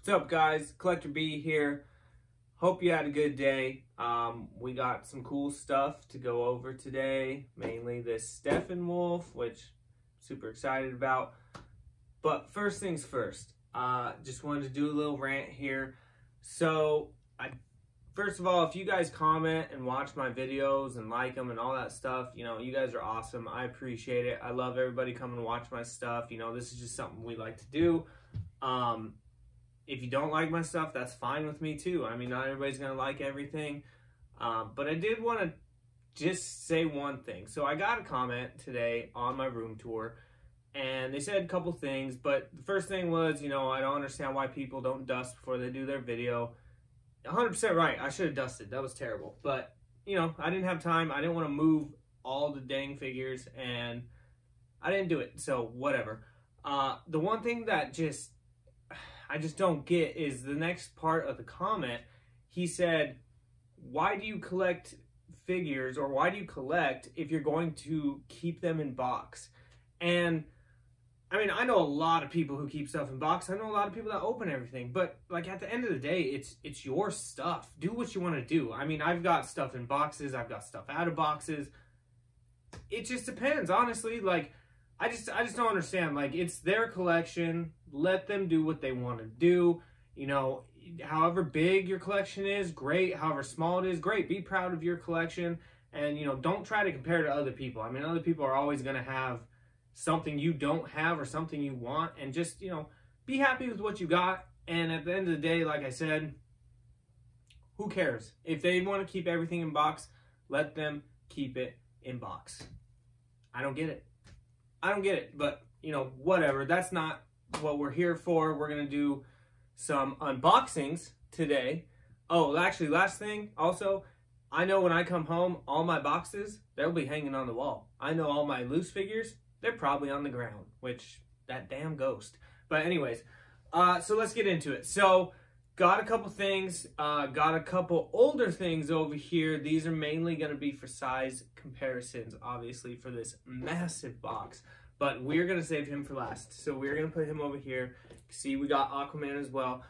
What's up, guys? Collector B here. Hope you had a good day. We got some cool stuff to go over today, mainly this Steppenwolf, which I'm super excited about. But first things first, just wanted to do a little rant here. So, first of all, if you guys comment and watch my videos and like them and all that stuff, you know, you guys are awesome. I appreciate it. I love everybody coming to watch my stuff. You know, this is just something we like to do. If you don't like my stuff, that's fine with me too. I mean, not everybody's going to like everything. But I did want to just say one thing. So I got a comment today on my room tour, and they said a couple things. But the first thing was, you know, I don't understand why people don't dust before they do their video. 100% right. I should have dusted. That was terrible. But, you know, I didn't have time. I didn't want to move all the dang figures, and I didn't do it. So, whatever. The one thing that I just don't get is the next part of the comment. He said, why do you collect figures, or why do you collect if you're going to keep them in box? And I mean, I know a lot of people who keep stuff in box. I know a lot of people that open everything, but like at the end of the day, it's your stuff. Do what you want to do. I mean, I've got stuff in boxes. I've got stuff out of boxes. It just depends, honestly. Like, I just don't understand. Like, it's their collection. Let them do what they want to do. You know, however big your collection is, great. However small it is, great. Be proud of your collection. And, you know, don't try to compare to other people. I mean, other people are always going to have something you don't have or something you want. And just, you know, be happy with what you got. And at the end of the day, like I said, who cares? If they want to keep everything in box, let them keep it in box. I don't get it. I don't get it, but, you know, whatever. That's not what we're here for. We're going to do some unboxings today. Oh, actually, last thing, also, I know when I come home, all my boxes, they'll be hanging on the wall. I know all my loose figures, they're probably on the ground, which, that damn ghost. But anyways, so let's get into it. So, got a couple things, got a couple older things over here. These are mainly going to be for size comparisons, obviously, for this massive box. But we're going to save him for last. So we're going to put him over here. See, we got Aquaman as well.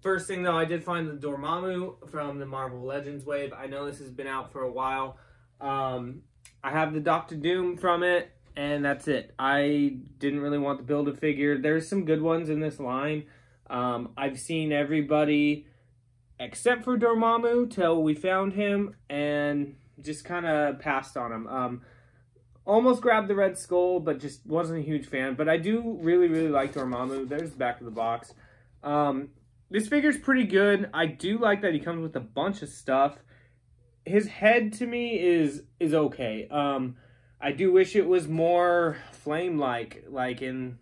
First thing, though, I did find the Dormammu from the Marvel Legends wave. I know this has been out for a while. I have the Doctor Doom from it, and that's it. I didn't really want to build a figure. There's some good ones in this line. I've seen everybody except for Dormammu till we found him, and just kind of passed on him. Almost grabbed the Red Skull, but just wasn't a huge fan. But I do really, really like Dormammu. There's the back of the box. This figure's pretty good. I do like that he comes with a bunch of stuff. His head, to me, is okay. I do wish it was more flame-like, like in,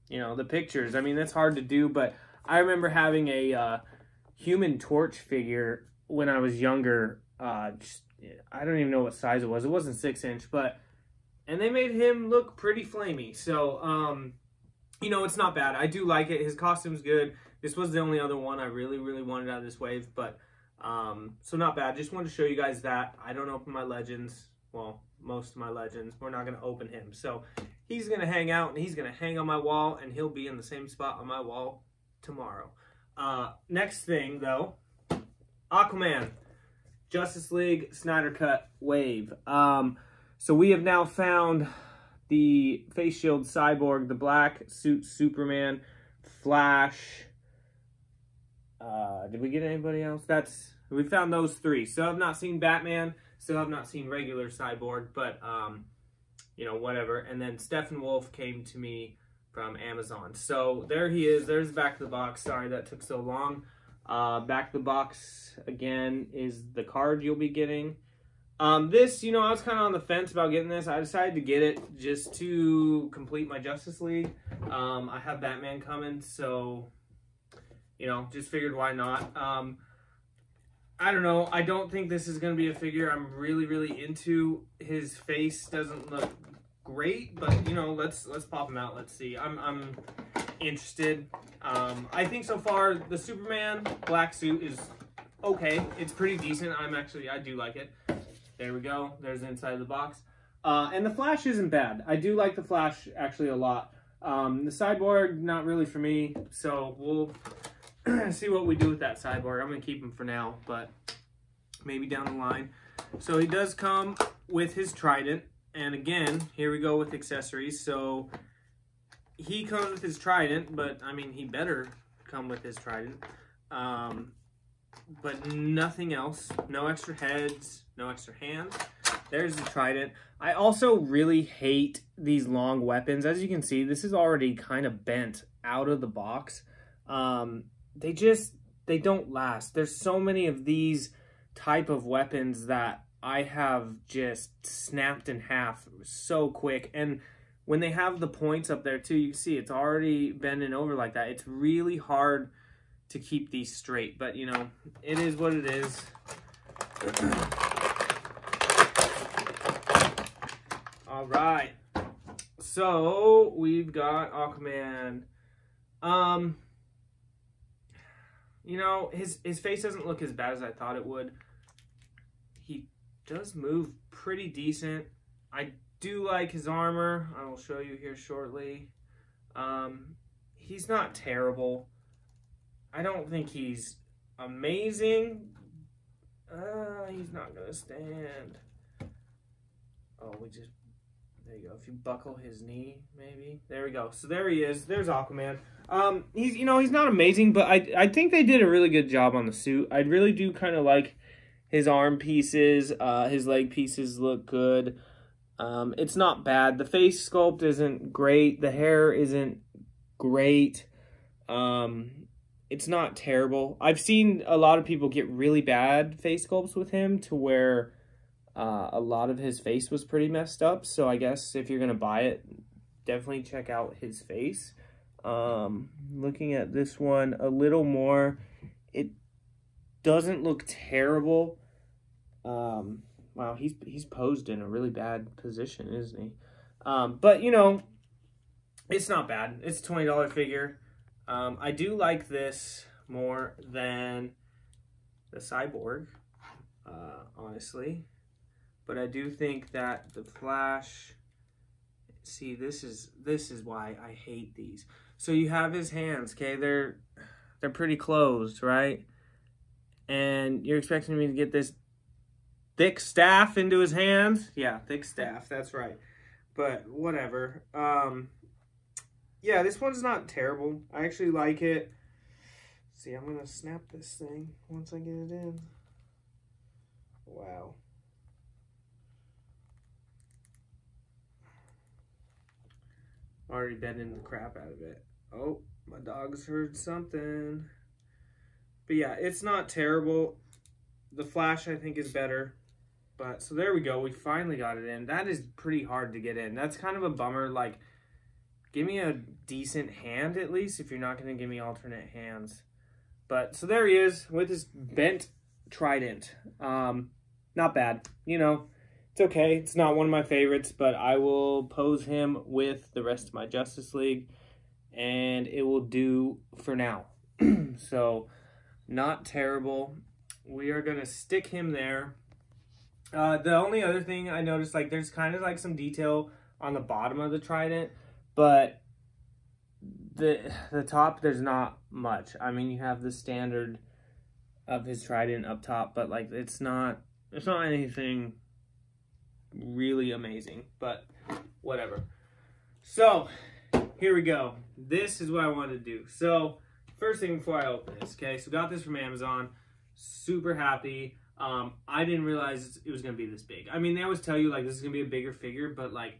you know, the pictures. I mean, that's hard to do, but I remember having a Human Torch figure when I was younger. I don't even know what size it was. It wasn't 6-inch, but... And they made him look pretty flamey. So, you know, it's not bad. I do like it. His costume's good. This was the only other one I really, really wanted out of this wave. But, so not bad. Just wanted to show you guys that. I don't open my Legends. Well, most of my Legends. We're not going to open him. So, he's going to hang out, and he's going to hang on my wall, and he'll be in the same spot on my wall tomorrow. Next thing, though, Aquaman. Justice League Snyder Cut wave. So we have now found the face shield Cyborg, the black suit Superman, Flash. Did we get anybody else? We found those three. Still have not seen Batman. Still have not seen regular Cyborg, but you know, whatever. And then Steppenwolf came to me from Amazon. So there he is. There's the back of the box. Sorry that took so long. Back of the box again is the card you'll be getting. This, you know, I was kind of on the fence about getting this. I decided to get it just to complete my Justice League. I have Batman coming, so, you know, just figured why not. I don't know. I don't think this is going to be a figure I'm really, really into. His face doesn't look great, but, you know, let's pop him out. Let's see. I'm interested. I think so far the Superman black suit is okay. It's pretty decent. I do like it. There we go. There's the inside of the box. And the Flash isn't bad. I do like the Flash actually a lot. The Cyborg, not really for me. So we'll see what we do with that cyborg. I'm going to keep him for now, but maybe down the line. So he does come with his trident. And again, here we go with accessories. So he comes with his trident, but I mean, he better come with his trident. But nothing else. No extra heads, no extra hands. There's the trident. I also really hate these long weapons. As you can see, this is already kind of bent out of the box. They don't last. There's so many of these type of weapons that I have just snapped in half so quick. And when they have the points up there too, you can see it's already bending over like that. It's really hard to keep these straight, but you know, it is what it is. All right, so we've got Aquaman. You know, his face doesn't look as bad as I thought it would. He does move pretty decent. I do like his armor. I will show you here shortly. He's not terrible. I don't think he's amazing. He's not gonna stand. Oh, there you go. If you buckle his knee, maybe. There we go. So there he is. There's Aquaman. He's not amazing, but I think they did a really good job on the suit. I really do kind of like his arm pieces. His leg pieces look good. It's not bad. The face sculpt isn't great. The hair isn't great. It's not terrible. I've seen a lot of people get really bad face sculpts with him to where a lot of his face was pretty messed up. So I guess if you're going to buy it, definitely check out his face. Looking at this one a little more, it doesn't look terrible. Wow, he's posed in a really bad position, isn't he? But, you know, it's not bad. It's a $20 figure. I do like this more than the cyborg, honestly. But I do think that the Flash, see, this is why I hate these. So you have his hands, okay? They're pretty closed, right? And you're expecting me to get this thick staff into his hands? Yeah, thick staff, that's right. But whatever. Yeah, this one's not terrible. I actually like it. See, I'm gonna snap this thing once I get it in. Wow. Already bending the crap out of it. Oh, my dog's heard something. But yeah, it's not terrible. The Flash, I think, is better. But, so there we go. We finally got it in. That is pretty hard to get in. That's kind of a bummer. Like, give me a decent hand, at least, if you're not going to give me alternate hands. But, so there he is with his bent trident. Not bad. You know, it's okay. It's not one of my favorites, but I will pose him with the rest of my Justice League, and it will do for now. So, not terrible. We are going to stick him there. The only other thing I noticed, like, there's kind of like some detail on the bottom of the trident, but the top, there's not much. I mean, you have the standard of his trident up top, but like, it's not anything really amazing, but whatever. So here we go. This is what I wanted to do. So first thing before I open this, okay, so got this from Amazon. Super happy. I didn't realize it was going to be this big. I mean, they always tell you, like, this is going to be a bigger figure, but, like,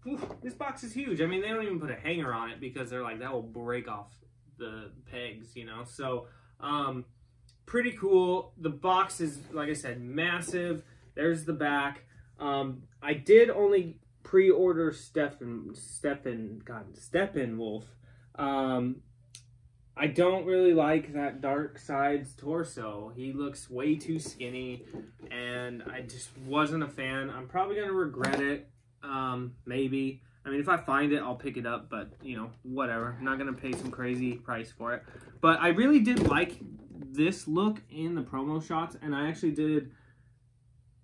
whew, this box is huge. I mean, they don't even put a hanger on it because they're like, that will break off the pegs, you know? So, pretty cool. The box is, like I said, massive. There's the back. I did only pre-order Steppenwolf. I don't really like that Darkseid's torso. He looks way too skinny, and I just wasn't a fan. I'm probably going to regret it, maybe. I mean, if I find it, I'll pick it up, but, you know, whatever. I'm not going to pay some crazy price for it. But I really did like this look in the promo shots, and I actually did,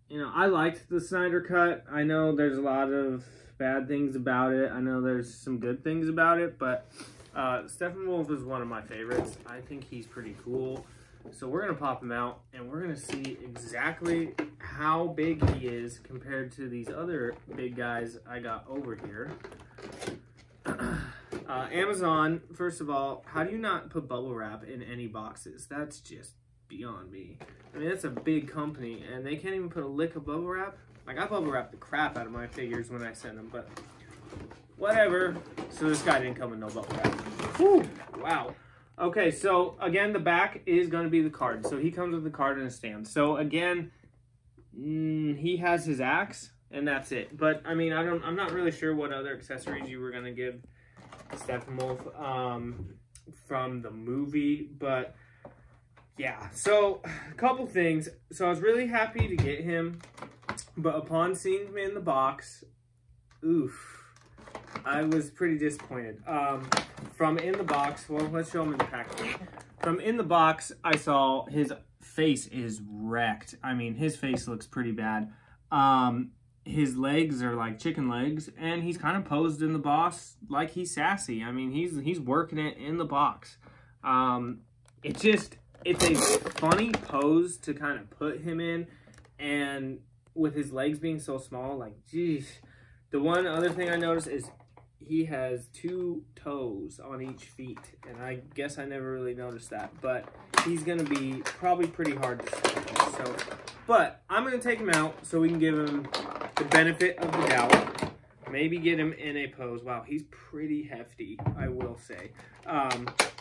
you know, I liked the Snyder Cut. I know there's a lot of bad things about it. I know there's some good things about it, but Steppenwolf is one of my favorites. I think he's pretty cool. So we're going to pop him out, and we're going to see exactly how big he is compared to these other big guys I got over here. Amazon, first of all, how do you not put bubble wrap in any boxes? That's just beyond me. I mean, that's a big company, and they can't even put a lick of bubble wrap. I got bubble wrap the crap out of my figures when I sent them, but whatever. So this guy didn't come with no bubble wrap. Whew, wow. Okay, so again, the back is going to be the card. So he comes with the card and a stand. So again, he has his axe, and that's it. But I mean, I'm not really sure what other accessories you were going to give Steppenwolf from the movie, but yeah. So a couple things. So I was really happy to get him, but upon seeing him in the box, oof, I was pretty disappointed. From in the box, well, let's show him in the packaging. From in the box, I saw his face is wrecked. I mean, his face looks pretty bad. His legs are like chicken legs, and he's kind of posed in the box like he's sassy. I mean, he's working it in the box. It's a funny pose to kind of put him in, and with his legs being so small, like, geez. The one other thing I noticed is he has 2 toes on each feet, and I guess I never really noticed that, but he's going to be probably pretty hard to stand. So, but I'm going to take him out so we can give him the benefit of the doubt. Maybe get him in a pose. Wow, he's pretty hefty, I will say.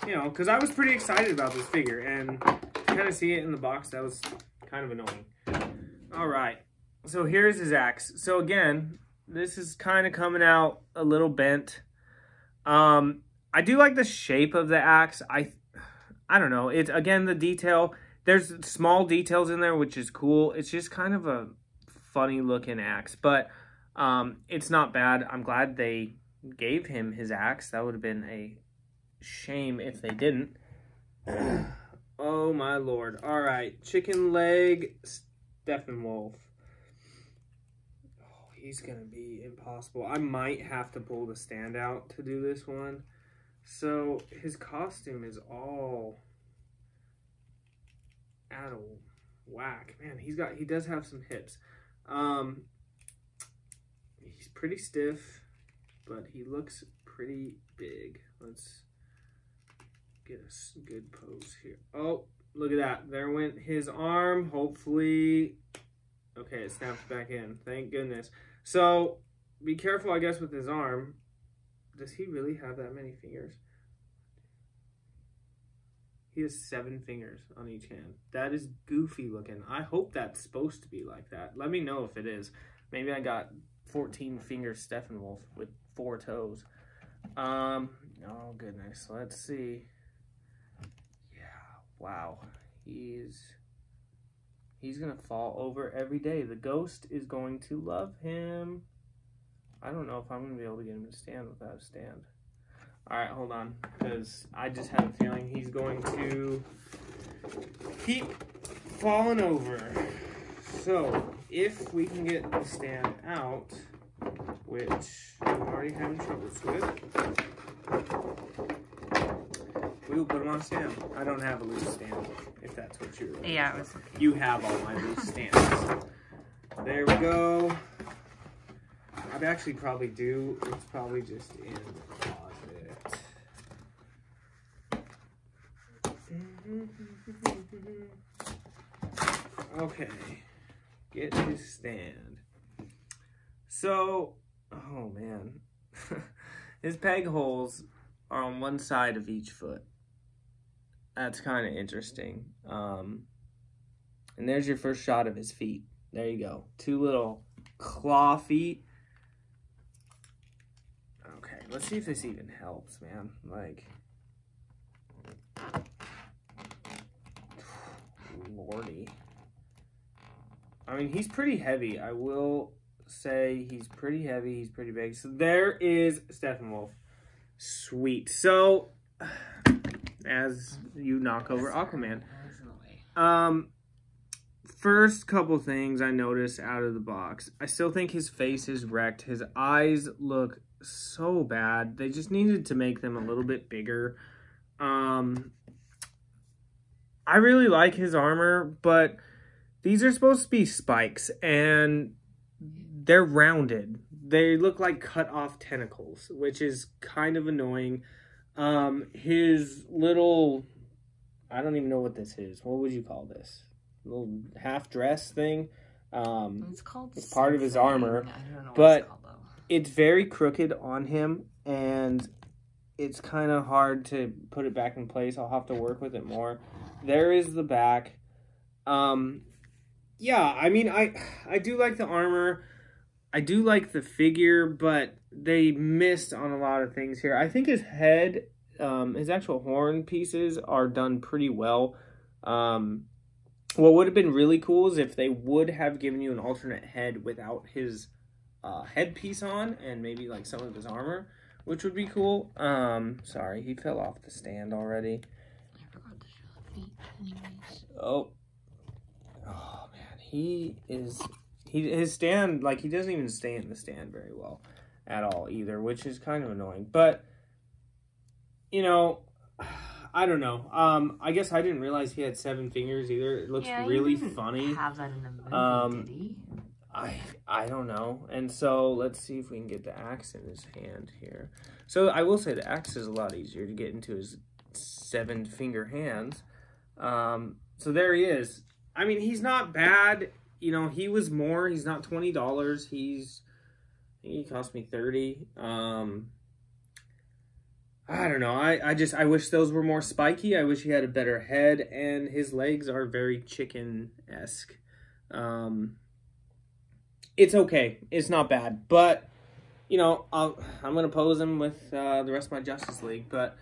You know, because I was pretty excited about this figure, and to kind of see it in the box, that was kind of annoying. All right, so here's his axe. So again, this is kind of coming out a little bent. I do like the shape of the axe. I don't know. It's, again, the detail. There's small details in there, which is cool. It's just kind of a funny looking axe, but it's not bad. I'm glad they gave him his axe. That would have been a shame if they didn't. Oh my lord. All right, chicken leg Steppenwolf. He's going to be impossible. I might have to pull the stand out to do this one. So his costume is all out of whack. Man, he does have some hips. He's pretty stiff, but he looks pretty big. Let's get a good pose here. Oh, look at that. There went his arm. Hopefully, okay, it snaps back in. Thank goodness. So, be careful, I guess, with his arm. Does he really have that many fingers? He has 7 fingers on each hand. That is goofy looking. I hope that's supposed to be like that. Let me know if it is. Maybe I got 14 finger Steppenwolf with 4 toes. Oh goodness. Let's see. Yeah, wow. He's going to fall over every day. The ghost is going to love him. I don't know if I'm going to be able to get him to stand without a stand. All right, hold on, because I just have a feeling he's going to keep falling over. So, if we can get the stand out, which I'm already having troubles with, we will put him on a stand. I don't have a loose stand, if that's what you're looking yeah, for. it was okay. You have all my loose stands. There we go. I'd actually probably do. It's probably just in the closet. Okay. Get his stand. So, oh man. His peg holes are on one side of each foot. That's kind of interesting. And there's your first shot of his feet. There you go. 2 little claw feet. Okay, let's see if this even helps, man. Like, lordy. I mean, he's pretty heavy. I will say he's pretty heavy. He's pretty big. So there is Steppenwolf. Sweet. So, as you knock over Aquaman. First couple things I noticed out of the box. I still think his face is wrecked. His eyes look so bad. They just needed to make them a little bit bigger. I really like his armor, but these are supposed to be spikes, and they're rounded. They look like cut off tentacles, which is kind of annoying. His little, I don't even know what this is. What would you call this? Little half dress thing. It's part of his armor, but it's very crooked on him, and it's kind of hard to put it back in place. I'll have to work with it more. There is the back. Yeah, I mean, I do like the armor. I do like the figure, but they missed on a lot of things here. I think his head, his actual horn pieces are done pretty well. What would have been really cool is if they would have given you an alternate head without his headpiece on, and maybe like some of his armor, which would be cool. Sorry, he fell off the stand already. I forgot to show the feet anyways. Oh man, his stand, like, he doesn't even stay in the stand very well at all either, which is kind of annoying. But, you know, I don't know. I guess I didn't realize he had 7 fingers either. It looks really funny. Have that in the movie, did he? I don't know. And so let's see if we can get the axe in his hand here. So I will say the axe is a lot easier to get into his 7-finger hands. So there he is. I mean, he's not bad. You know, he was more. He's not $20. He cost me $30. I don't know. I wish those were more spiky. I wish he had a better head, and his legs are very chicken-esque. It's okay. It's not bad, but you know, I'm gonna pose him with the rest of my Justice League. But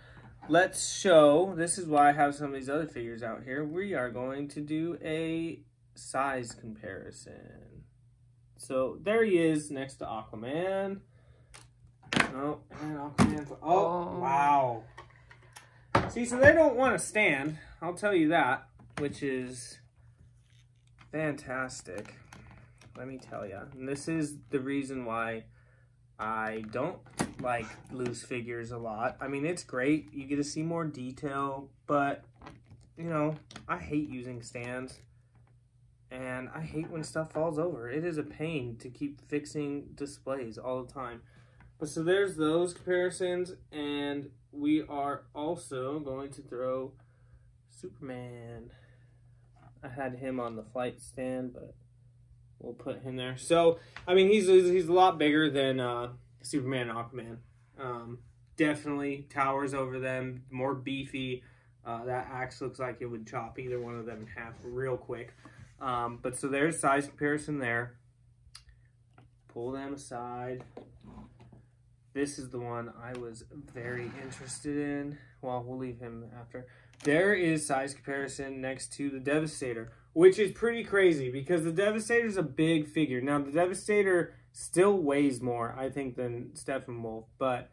let's show. This is why I have some of these other figures out here. We are going to do a size comparison. So there he is next to Aquaman. Oh, and Aquaman. Oh, wow. See, so they don't want to stand. I'll tell you that, which is fantastic. Let me tell you. And this is the reason why I don't like loose figures a lot. I mean, it's great. You get to see more detail, but, you know, I hate using stands. And I hate when stuff falls over. It is a pain to keep fixing displays all the time. But so there's those comparisons, and we are also going to throw Superman. I had him on the flight stand, but we'll put him there. So, I mean, he's a lot bigger than Superman and Aquaman. Definitely towers over them, more beefy. That axe looks like it would chop either one of them in half real quick. But so there's size comparison there. Pull them aside. This is the one I was very interested in. Well, we'll leave him after. There is size comparison next to the Devastator, which is pretty crazy because the Devastator is a big figure. Now, the Devastator still weighs more, I think, than Steppenwolf, but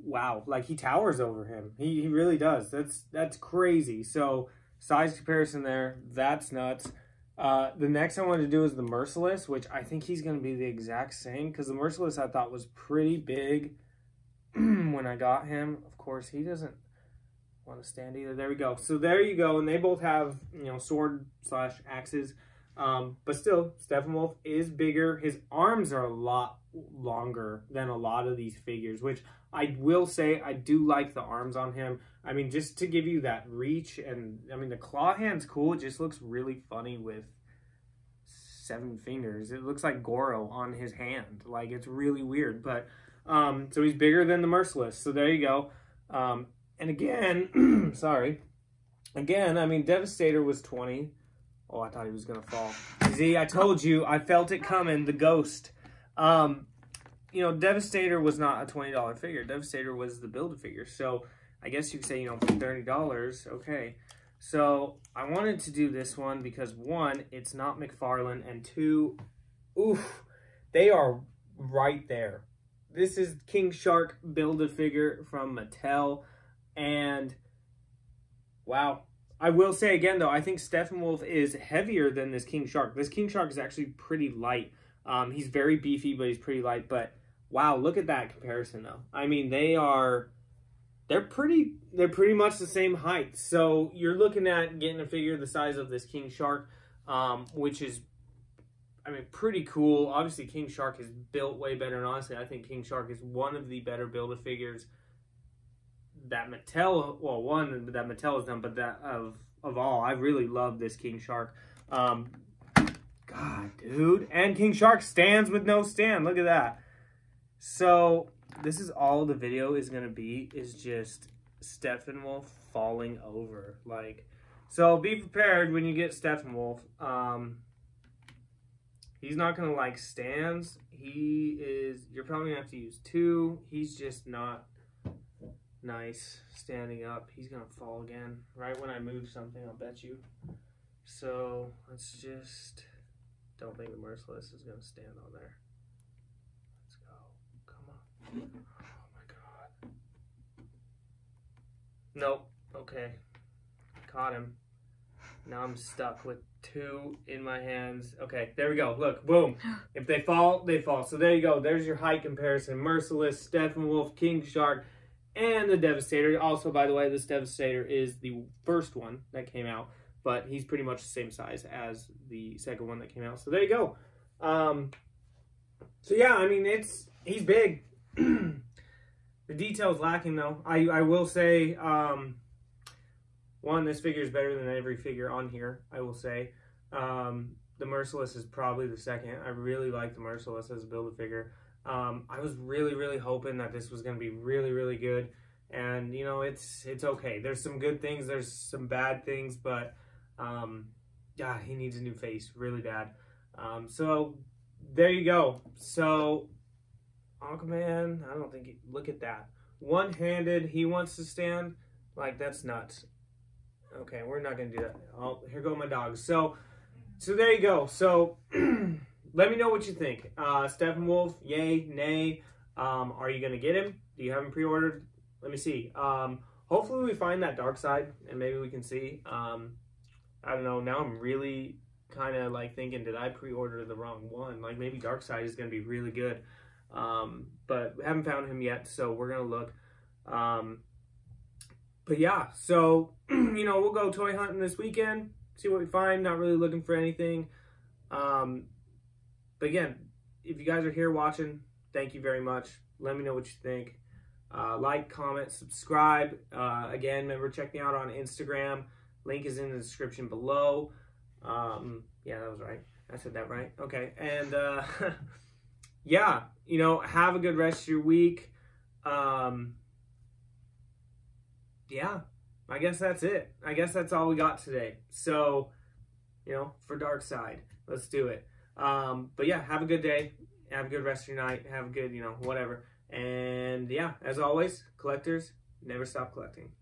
wow, like, he towers over him. He really does. That's crazy. So, size comparison there. That's nuts. The next I wanted to do is the Merciless, which I think he's going to be the exact same, because the Merciless I thought was pretty big when I got him. Of course, he doesn't want to stand either. There we go. So there you go, and they both have, you know, sword/axes, but still, Steppenwolf is bigger. His arms are a lot longer than a lot of these figures, which I will say I do like the arms on him. I mean, just to give you that reach, and I mean, the claw hand's cool. It just looks really funny with 7 fingers. It looks like Goro on his hand. Like, it's really weird, but so he's bigger than the Merciless. So there you go. And again, sorry. Again, I mean, Devastator was 20. Oh, I thought he was going to fall. See, I told you. I felt it coming. The ghost. You know, Devastator was not a $20 figure. Devastator was the Build-A-Figure. So I guess you could say, you know, for $30, okay. So I wanted to do this one because, 1, it's not Mcfarlane, and 2, oof, they are right there. This is King Shark Build-A-Figure from Mattel, and wow. I will say again, though, I think Steppenwolf is heavier than this King Shark. This King Shark is actually pretty light. He's very beefy, but he's pretty light. But wow, look at that comparison though. I mean, they're pretty much the same height. So you're looking at getting a figure the size of this King Shark, which is, I mean, pretty cool. Obviously, King Shark is built way better, and honestly, I think King Shark is one of the better Build-A-Figures that Mattel, well, one that Mattel has done, but that of all. I really love this King Shark. God, dude. And King Shark stands with no stand. Look at that. So, this is all the video is going to be, is just Steppenwolf falling over. Like, so be prepared when you get Steppenwolf. He's not going to like stands. You're probably going to have to use 2. He's just not nice standing up. He's going to fall again. Right when I move something, I'll bet you. So, let's just, don't think the Merciless is going to stand on there. Let's go. Come on. Oh my God. Nope. Okay. Caught him. Now I'm stuck with 2 in my hands. Okay, there we go. Look, boom. If they fall, they fall. So there you go. There's your height comparison. Merciless, Steppenwolf, King Shark, and the Devastator. Also, by the way, this Devastator is the first one that came out, but he's pretty much the same size as the second one that came out. So there you go. So yeah, I mean, he's big. The detail's lacking though. I will say, one, this figure is better than every figure on here, I will say. The Merciless is probably the second. I really like the Merciless as a Build-A-Figure. I was really hoping that this was going to be really good. And, you know, it's okay. There's some good things. There's some bad things. But, yeah, he needs a new face really bad. So, there you go. So, Aquaman, I don't think... Look at that. One-handed, he wants to stand. Like, that's nuts. Okay, we're not going to do that. Oh, here go my dogs. So there you go. So, let me know what you think. Steppenwolf, yay, nay. Are you going to get him? Do you have him pre-ordered? Let me see. Hopefully we find that dark side, and maybe we can see. I don't know. Now I'm really kind of like thinking, did I pre-order the wrong one? Like, maybe dark side is going to be really good. But we haven't found him yet, so we're going to look. But yeah, so, you know, we'll go toy hunting this weekend, see what we find. Not really looking for anything. But again, if you guys are here watching, thank you very much. Let me know what you think. Like, comment, subscribe. Again, remember, check me out on Instagram. Link is in the description below. Yeah, that was right. I said that right. Okay. And, yeah, you know, have a good rest of your week. Yeah, I guess that's it. I guess that's all we got today. So, you know, for Dark Side, let's do it. But yeah, have a good day. Have a good rest of your night. Have a good, you know, whatever. And yeah, as always, collectors, never stop collecting.